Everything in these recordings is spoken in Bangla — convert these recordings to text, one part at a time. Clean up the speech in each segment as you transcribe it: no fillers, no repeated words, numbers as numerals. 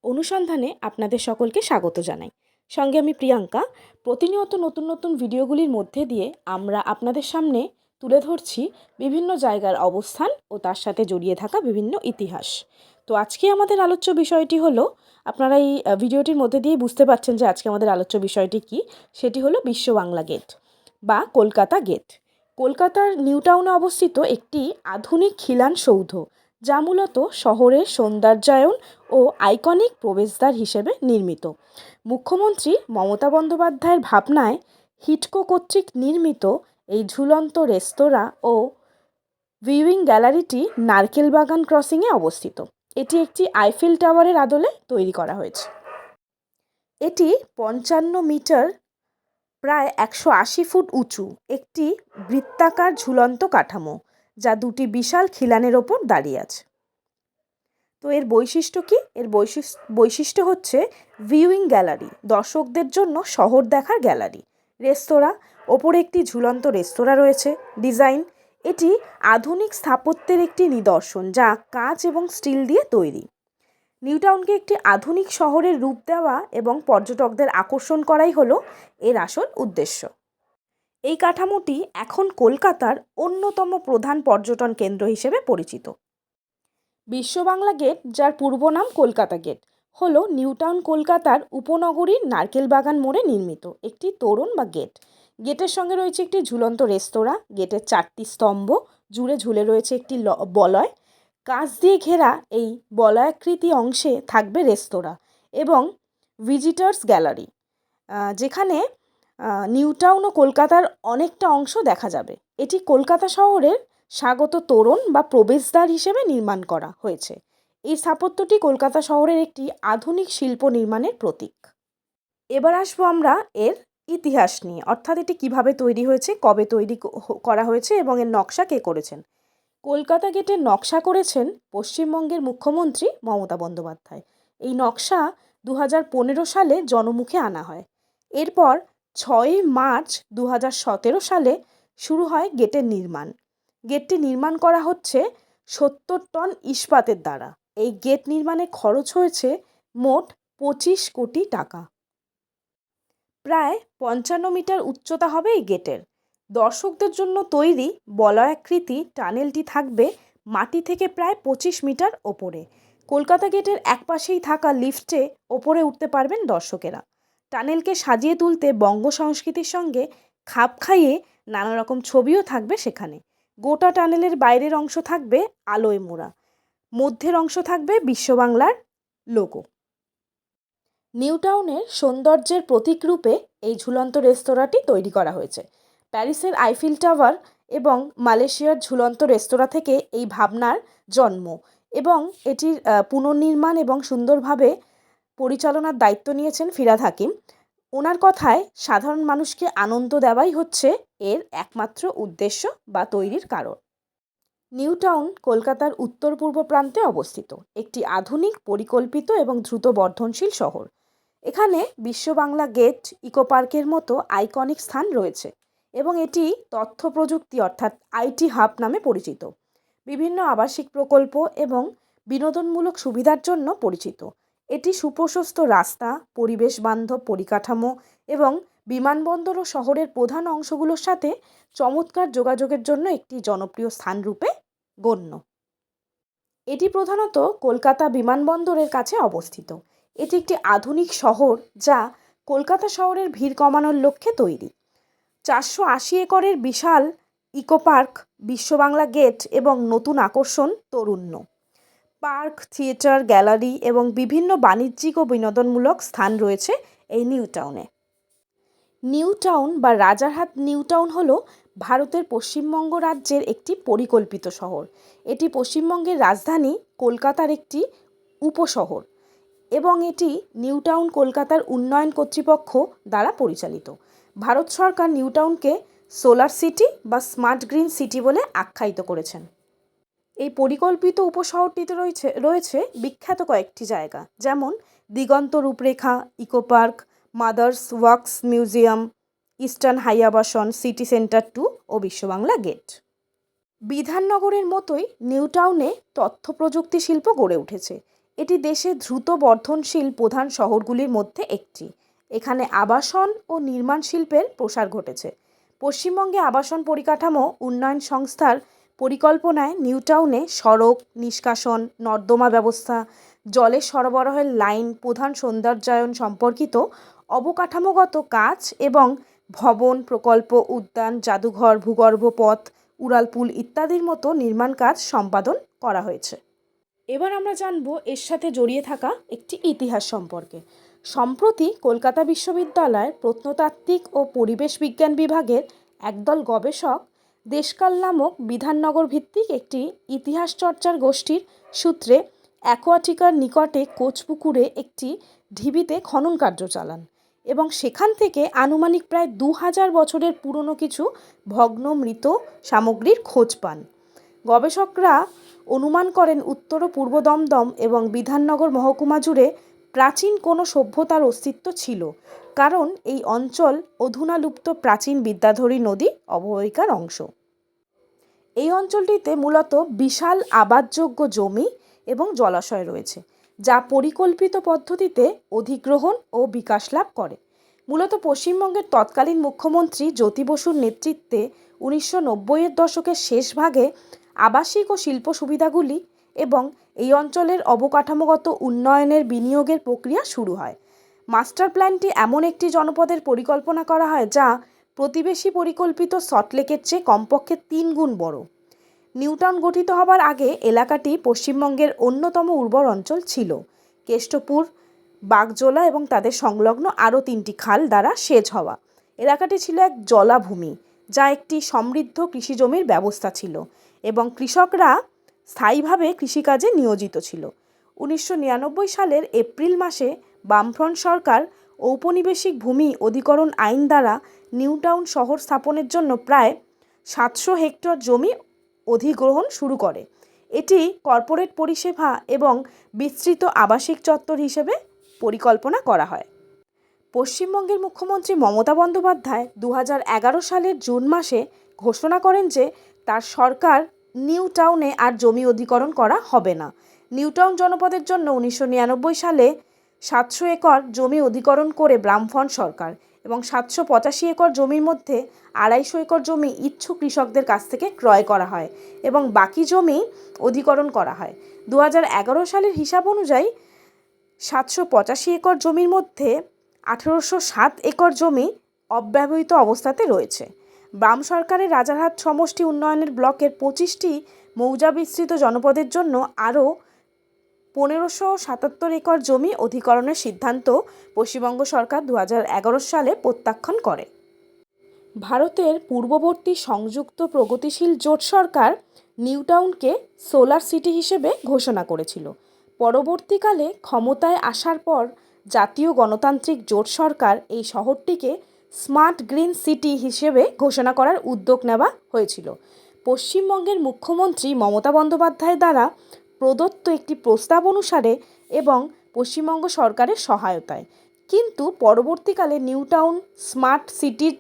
অনুসন্ধানে আপনাদের সকলকে স্বাগত জানাই। সঙ্গে আমি প্রিয়াঙ্কা। প্রতিনিয়ত নতুন নতুন ভিডিওগুলির মধ্যে দিয়ে আমরা আপনাদের সামনে তুলে ধরছি বিভিন্ন জায়গার অবস্থান ও তার সাথে জড়িয়ে থাকা বিভিন্ন ইতিহাস। তো আজকে আমাদের আলোচ্য বিষয়টি হলো, আপনারা এই ভিডিওটির মধ্যে দিয়ে বুঝতে পারছেন যে আজকে আমাদের আলোচ্য বিষয়টি কী। সেটি হলো বিশ্ব বাংলা গেট বা কলকাতা গেট। কলকাতার নিউ টাউনে অবস্থিত একটি আধুনিক খিলান সৌধ, যা মূলত শহরের সৌন্দর্যায়ন ও আইকনিক প্রবেশদ্বার হিসেবে নির্মিত। মুখ্যমন্ত্রী মমতা বন্দ্যোপাধ্যায়ের ভাবনায় হিটকো কর্তৃক নির্মিত এই ঝুলন্ত রেস্তোরাঁ ও ভিউইং গ্যালারিটি নারকেলবাগান ক্রসিংয়ে অবস্থিত। এটি একটি আইফেল টাওয়ারের আদলে তৈরি করা হয়েছে। এটি 55 মিটার, প্রায় 180 ফুট উঁচু একটি বৃত্তাকার ঝুলন্ত কাঠামো, যা দুটি বিশাল খিলানের ওপর দাঁড়িয়ে আছে। তো এর বৈশিষ্ট্য কী? এর বৈশিষ্ট্য হচ্ছে ভিউইং গ্যালারি, দর্শকদের জন্য শহর দেখার গ্যালারি। রেস্তোরাঁ, ওপরে একটি ঝুলন্ত রেস্তোরাঁ রয়েছে। ডিজাইন, এটি আধুনিক স্থাপত্যের একটি নিদর্শন, যা কাঁচ এবং স্টিল দিয়ে তৈরি। নিউ টাউনকে একটি আধুনিক শহরের রূপ দেওয়া এবং পর্যটকদের আকর্ষণ করাই হলো এর আসল উদ্দেশ্য। এই কাঠামোটি এখন কলকাতার অন্যতম প্রধান পর্যটন কেন্দ্র হিসেবে পরিচিত। বিশ্ব বাংলা গেট, যার পূর্ব নাম কলকাতা গেট, হলো নিউ টাউন কলকাতার উপনগরীর নারকেলবাগান মোড়ে নির্মিত একটি তোরণ বা গেট। গেটের সঙ্গে রয়েছে একটি ঝুলন্ত রেস্তোরাঁ। গেটের 4টি স্তম্ভ জুড়ে ঝুলে রয়েছে একটি বলয়। কাঁচ দিয়ে ঘেরা এই বলয়াকৃতি অংশে থাকবে রেস্তোরাঁ এবং ভিজিটার্স গ্যালারি, যেখানে নিউ টাউন ও কলকাতার অনেকটা অংশ দেখা যাবে। এটি কলকাতা শহরের স্বাগত তোরণ বা প্রবেশদ্বার হিসেবে নির্মাণ করা হয়েছে। এই স্থাপত্যটি কলকাতা শহরের একটি আধুনিক শিল্প নির্মাণের প্রতীক। এবার আসবো আমরা এর ইতিহাস নিয়ে, অর্থাৎ এটি কিভাবে তৈরি হয়েছে, কবে তৈরি করা হয়েছে এবং এর নকশা কে করেছেন। কলকাতা গেটের নকশা করেছেন পশ্চিমবঙ্গের মুখ্যমন্ত্রী মমতা বন্দ্যোপাধ্যায়। এই নকশা 2015 সালে জনমুখে আনা হয়। এরপর 6 মার্চ 2017 সালে শুরু হয় গেটের নির্মাণ। গেটটি নির্মাণ করা হচ্ছে 70 টন ইস্পাতের দ্বারা। এই গেট নির্মাণে খরচ হয়েছে মোট 25 কোটি টাকা। প্রায় 55 মিটার উচ্চতা হবে এই গেটের। দর্শকদের জন্য তৈরি বলয়াকৃতি টানেলটি থাকবে মাটি থেকে প্রায় 25 মিটার ওপরে। কলকাতা গেটের একপাশেই থাকা লিফটে ওপরে উঠতে পারবেন দর্শকেরা। টানেলকে সাজিয়ে তুলতে বঙ্গ সংস্কৃতির সঙ্গে খাপ খাইয়ে নানা রকম ছবিও থাকবে সেখানে। গোটা টানেলের বাইরের অংশ থাকবে আলোয় মোড়া, মধ্যের অংশ থাকবে বিশ্ববাংলার লোগো। নিউ টাউনের সৌন্দর্যের প্রতীক রূপে এই ঝুলন্ত রেস্তোরাঁটি তৈরি করা হয়েছে। প্যারিসের আইফেল টাওয়ার এবং মালয়েশিয়ার ঝুলন্ত রেস্তোরাঁ থেকে এই ভাবনার জন্ম, এবং এটির পুনর্নির্মাণ এবং সুন্দরভাবে পরিচালনার দায়িত্ব নিয়েছেন ফিরহাদ হাকিম। ওনার কথায় সাধারণ মানুষকে আনন্দ দেওয়াই হচ্ছে এর একমাত্র উদ্দেশ্য বা তৈরির কারণ। নিউ টাউন কলকাতার উত্তর পূর্ব প্রান্তে অবস্থিত একটি আধুনিক, পরিকল্পিত এবং দ্রুত বর্ধনশীল শহর। এখানে বিশ্ব বাংলা গেট, ইকো পার্কের মতো আইকনিক স্থান রয়েছে এবং এটি তথ্য প্রযুক্তি অর্থাৎ আইটি হাব নামে পরিচিত। বিভিন্ন আবাসিক প্রকল্প এবং বিনোদনমূলক সুবিধার জন্য পরিচিত। এটি সুপ্রশস্ত রাস্তা, পরিবেশ বান্ধব পরিকাঠামো এবং বিমানবন্দর ও শহরের প্রধান অংশগুলোর সাথে চমৎকার যোগাযোগের জন্য একটি জনপ্রিয় স্থান রূপে গণ্য। এটি প্রধানত কলকাতা বিমানবন্দরের কাছে অবস্থিত। এটি একটি আধুনিক শহর, যা কলকাতা শহরের ভিড় কমানোর লক্ষ্যে তৈরি। 480 একরের বিশাল ইকো পার্ক, বিশ্ব বাংলা গেট এবং নতুন আকর্ষণ তরুণ্য পার্ক, থিয়েটার, গ্যালারি এবং বিভিন্ন বাণিজ্যিক ও বিনোদনমূলক স্থান রয়েছে এই নিউ টাউনে। নিউ টাউন বা রাজারহাট নিউ টাউন হলো ভারতের পশ্চিমবঙ্গ রাজ্যের একটি পরিকল্পিত শহর। এটি পশ্চিমবঙ্গের রাজধানী কলকাতার একটি উপশহর এবং এটি নিউ টাউন কলকাতার উন্নয়ন কর্তৃপক্ষ দ্বারা পরিচালিত। ভারত সরকার নিউ টাউনকে সোলার সিটি বা স্মার্ট গ্রিন সিটি বলে আখ্যায়িত করেছেন। এই পরিকল্পিত উপশহরটিতে রয়েছে বিখ্যাত কয়েকটি জায়গা, যেমন দিগন্ত রূপরেখা, Eco Park, Mother's Wax Museum, Eastern High আবাসন, সিটি সেন্টার 2 ও বিশ্ববাংলা গেট। বিধাননগরের মতোই নিউ টাউনে তথ্য প্রযুক্তি শিল্প গড়ে উঠেছে। এটি দেশের দ্রুত বর্ধনশীল প্রধান শহরগুলির মধ্যে একটি। এখানে আবাসন ও নির্মাণ শিল্পের প্রসার ঘটেছে। পশ্চিমবঙ্গে আবাসন পরিকাঠামো উন্নয়ন সংস্থার পরিকল্পনায় নিউ টাউনে সড়ক, নিষ্কাশন, নর্দমা ব্যবস্থা, জলের সরবরাহের লাইন, প্রধান সৌন্দর্যায়ন সম্পর্কিত অবকাঠামোগত কাজ এবং ভবন, প্রকল্প, উদ্যান, জাদুঘর, ভূগর্ভ পথ, উড়ালপুল ইত্যাদির মতো নির্মাণ কাজ সম্পাদন করা হয়েছে। এবার আমরা জানব এর সাথে জড়িয়ে থাকা একটি ইতিহাস সম্পর্কে। সম্প্রতি কলকাতা বিশ্ববিদ্যালয়ের প্রত্নতাত্ত্বিক ও পরিবেশ বিজ্ঞান বিভাগের একদল গবেষক দেশকাল নামক বিধাননগর ভিত্তিক একটি ইতিহাস চর্চার গোষ্ঠীর সূত্রে অ্যাকোয়াটিকার নিকটে কোচপুকুরে একটি ঢিবিতে খনন কার্য চালান এবং সেখান থেকে আনুমানিক প্রায় 2000 বছরের পুরনো কিছু ভগ্ন মৃত সামগ্রীর খোঁজ পান। গবেষকরা অনুমান করেন উত্তর ও পূর্ব দমদম এবং বিধাননগর মহকুমা জুড়ে প্রাচীন কোনো সভ্যতার অস্তিত্ব ছিল, কারণ এই অঞ্চল অধুনা লুপ্ত প্রাচীন বিদ্যাধরী নদী অববাহিকার অংশ। এই অঞ্চলটিতে মূলত বিশাল আবাদযোগ্য জমি এবং জলাশয় রয়েছে, যা পরিকল্পিত পদ্ধতিতে অধিগ্রহণ ও বিকাশ লাভ করে। মূলত পশ্চিমবঙ্গের তৎকালীন মুখ্যমন্ত্রী জ্যোতি বসুর নেতৃত্বে 1990-এর দশকের শেষ ভাগে আবাসিক ও শিল্প সুবিধাগুলি এবং এই অঞ্চলের অবকাঠামোগত উন্নয়নের বিনিয়োগের প্রক্রিয়া শুরু হয়। মাস্টার প্ল্যানটি এমন একটি জনপদের পরিকল্পনা করা হয় যা প্রতিবেশী পরিকল্পিত সল্টলেকের চেয়ে কমপক্ষে 3 গুণ বড়। নিউ টাউন গঠিত হবার আগে এলাকাটি পশ্চিমবঙ্গের অন্যতম উর্বর অঞ্চল ছিল। কেষ্টপুর, বাগজোলা এবং তাদের সংলগ্ন আরও 3টি খাল দ্বারা সেচ হওয়া এলাকাটি ছিল এক জলাভূমি, যা একটি সমৃদ্ধ কৃষিজমির ব্যবস্থা ছিল এবং কৃষকরা স্থায়ীভাবে কৃষিকাজে নিয়োজিত ছিল। 1999 সালের এপ্রিল মাসে বামফ্রন্ট সরকার ঔপনিবেশিক ভূমি অধিগ্রহণ আইন দ্বারা নিউ টাউন শহর স্থাপনের জন্য প্রায় 700 হেক্টর জমি অধিগ্রহণ শুরু করে। এটি কর্পোরেট পরিষেবা এবং বিস্তৃত আবাসিক চত্বর হিসেবে পরিকল্পনা করা হয়। পশ্চিমবঙ্গের মুখ্যমন্ত্রী মমতা বন্দ্যোপাধ্যায় 2011 সালের জুন মাসে ঘোষণা করেন যে তার সরকার নিউ টাউনে আর জমি অধিগ্রহণ করা হবে না। নিউ টাউন জনপদের জন্য 1999 সালে 700 একর জমি অধিগ্রহণ করে বামফ্রন্ট সরকার এবং 785 একর জমির মধ্যে 250 একর জমি ইচ্ছুক কৃষকদের কাছ থেকে ক্রয় করা হয় এবং বাকি জমি অধিগ্রহণ করা হয়। 2011 সালের হিসাব অনুযায়ী 785 একর জমির মধ্যে 1807 একর জমি অব্যবহৃত অবস্থাতে রয়েছে। বাম সরকারের রাজারহাট সমষ্টি উন্নয়নের ব্লকের 25টি মৌজা বিস্তৃত জনপদের জন্য আরও 1577 একর জমি অধিগ্রহণের সিদ্ধান্ত পশ্চিমবঙ্গ সরকার 2011 সালে প্রত্যাখ্যান করে। ভারতের পূর্ববর্তী সংযুক্ত প্রগতিশীল জোট সরকার নিউ টাউনকে সোলার সিটি হিসেবে ঘোষণা করেছিল। পরবর্তীকালে ক্ষমতায় আসার পর জাতীয় গণতান্ত্রিক জোট সরকার এই শহরটিকে স্মার্ট গ্রিন সিটি হিসেবে ঘোষণা করার উদ্যোগ নেওয়া হয়েছিল। পশ্চিমবঙ্গের মুখ্যমন্ত্রী মমতা বন্দ্যোপাধ্যায় দ্বারা প্রদত্ত একটি প্রস্তাব অনুসারে এবং পশ্চিমবঙ্গ সরকারের সহায়তায়, কিন্তু পরবর্তীকালে নিউ টাউন স্মার্ট সিটির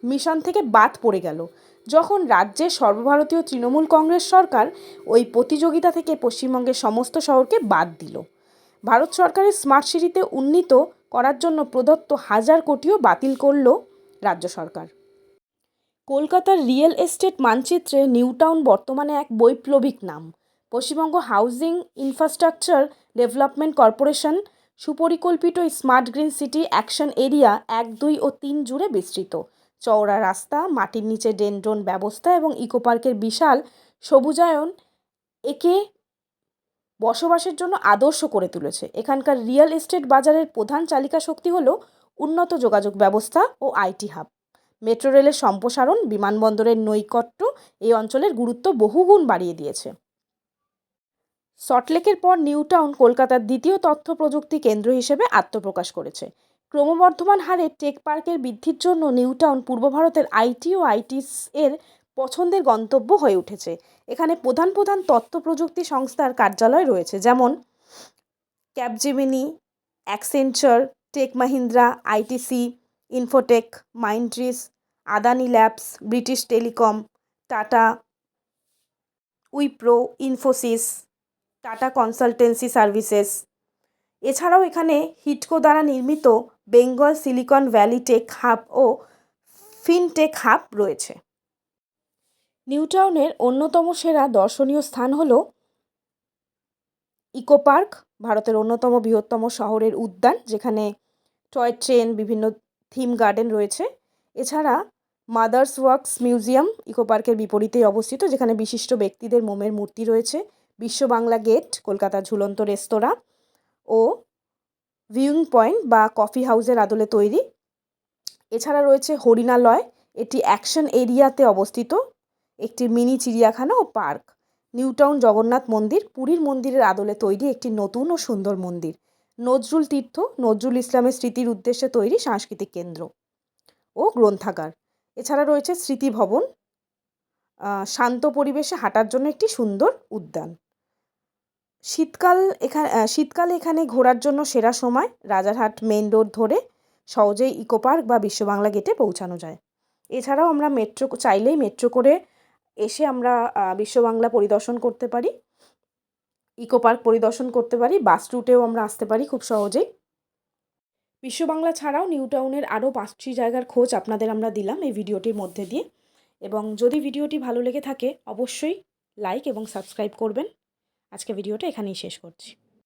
মিশন থেকে বাদ পড়ে গেল যখন রাজ্যের সর্বভারতীয় তৃণমূল কংগ্রেস সরকার ওই প্রতিযোগিতা থেকে পশ্চিমবঙ্গের সমস্ত শহরকে বাদ দিল। ভারত সরকারের স্মার্ট সিটিতে উন্নীত করার জন্য প্রদত্ত 1000 কোটিও বাতিল করল রাজ্য সরকার। কলকাতার রিয়েল এস্টেট মানচিত্রে নিউ টাউন বর্তমানে এক বৈপ্লবিক নাম। Paschimbanga housing infrastructure development corporation সুপরিকল্পিত smart green city action area 1, 2 ও 3 জুড়ে বিস্তৃত। চওড়া রাস্তা, মাটির নিচে ডেনড্রন ব্যবস্থা এবং ইকো পার্কের বিশাল সবুজায়ন একে বসবাসের জন্য আদর্শ করে তুলেছে। এখানকার রিয়েল এস্টেট বাজারের প্রধান চালিকা শক্তি হলো উন্নত যোগাযোগ ব্যবস্থা ও আইটি হাব। মেট্রো রেলের সম্প্রসারণ, বিমানবন্দরের নৈকট্য এই অঞ্চলের গুরুত্ব বহুগুণ বাড়িয়ে দিয়েছে। সল্টলেকের পর নিউ টাউন কলকাতার দ্বিতীয় তথ্য প্রযুক্তি কেন্দ্র হিসেবে আত্মপ্রকাশ করেছে। ক্রমবর্ধমান হারে টেক পার্কের বৃদ্ধির জন্য নিউ টাউন পূর্ব ভারতের আইটি ও আইটিস এর পছন্দের গন্তব্য হয়ে উঠেছে। এখানে প্রধান প্রধান তথ্য প্রযুক্তি সংস্থার কার্যালয় রয়েছে, যেমন Capgemini, Accenture, Tech Mahindra, ITC, Infotech, Mindtrees, Adani Labs, British Telecom, Tata, Wipro, Infosys, Tata Consultancy Services. এছাড়াও এখানে হিটকো দ্বারা নির্মিত Bengal Silicon Valley tech hub ও ফিনটেক হাব রয়েছে। নিউ টাউনের অন্যতম সেরা দর্শনীয় স্থান হল ইকো পার্ক, ভারতের অন্যতম বৃহত্তম শহরের উদ্যান, যেখানে টয় ট্রেন, বিভিন্ন থিম গার্ডেন রয়েছে। এছাড়া মাদার্স ওয়ার্কস মিউজিয়াম ইকো পার্কের বিপরীতেই অবস্থিত, যেখানে বিশিষ্ট ব্যক্তিদের মোমের মূর্তি রয়েছে। বিশ্ব বাংলা গেট, কলকাতার ঝুলন্ত রেস্তোরাঁ ও ভিউইং পয়েন্ট বা কফি হাউসের আদলে তৈরি। এছাড়া রয়েছে হরিণালয়, এটি অ্যাকশন এরিয়াতে অবস্থিত একটি মিনি চিড়িয়াখানা ও পার্ক। নিউ টাউন জগন্নাথ মন্দির, পুরীর মন্দিরের আদলে তৈরি একটি নতুন ও সুন্দর মন্দির। নজরুল তীর্থ, নজরুল ইসলামের স্মৃতির উদ্দেশ্যে তৈরি সাংস্কৃতিক কেন্দ্র ও গ্রন্থাগার। এছাড়া রয়েছে স্মৃতি ভবন, শান্ত পরিবেশে হাঁটার জন্য একটি সুন্দর উদ্যান। শীতকালে এখানে ঘোরার জন্য সেরা সময়, রাজারহাট মেইন রোড ধরে সহজেই ইকো পার্ক বা বিশ্ব বাংলা গেটে পৌঁছানো যায়। এছাড়াও আমরা চাইলেই মেট্রো করে এসে আমরা বিশ্ব বাংলা পরিদর্শন করতে পারি, ইকো পার্ক পরিদর্শন করতে পারি, বাস রুটেও আমরা আসতে পারি খুব সহজেই। বিশ্ব বাংলা ছাড়াও নিউ টাউনের আরও 5টি জায়গার খোঁজ আপনাদের আমরা দিলাম এই ভিডিওটির মধ্যে দিয়ে। এবং যদি ভিডিওটি ভালো লেগে থাকে অবশ্যই লাইক এবং সাবস্ক্রাইব করবেন। আজকে ভিডিওটা এখানেই শেষ করছি।